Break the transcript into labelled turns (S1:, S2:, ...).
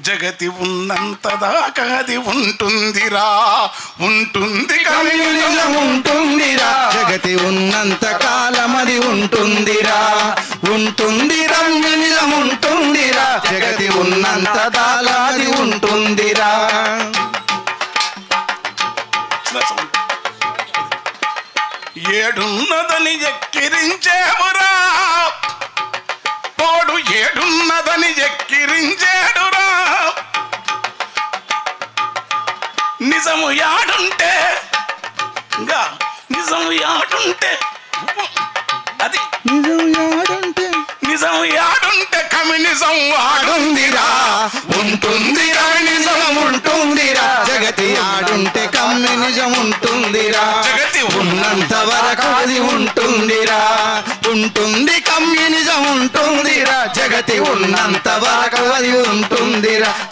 S1: జగతి ఉన్నంత దాకా అది ఉంటుందిరా, ఉంటుంది
S2: కమ్యూనిజం ఉంటుందిరా, జగతి ఉన్నంత కాలం అది ఉంటుందిరా, ఉంటుంది కమ్యూనిజం ఉంటుందిరా, జగతి ఉన్నంత కాలం అది ఉంటుందిరా.
S1: ఏడున్నదని ఎక్కిరించేవురా, తోడు ఏడున్నదని ఎక్కిరించేడురా, నిజము యాడుంటే నిజము యాడుంటే అది నిజం యాడుంటే కమ్యూనిజం ఆడుందిరా,
S2: ఉంటుంది కమ్యూనిజం ఉంటుందిరా, జగతి ఆడుంటే కమ్యూనిజం ఉంటుందిరా, జగతి ఉన్నంత వరకు అది ఉంటుందిరా, ఉంటుంది కమ్యూనిజం ఉంటుందిరా, జగతి ఉన్నంత వరకు అది ఉంటుందిరా,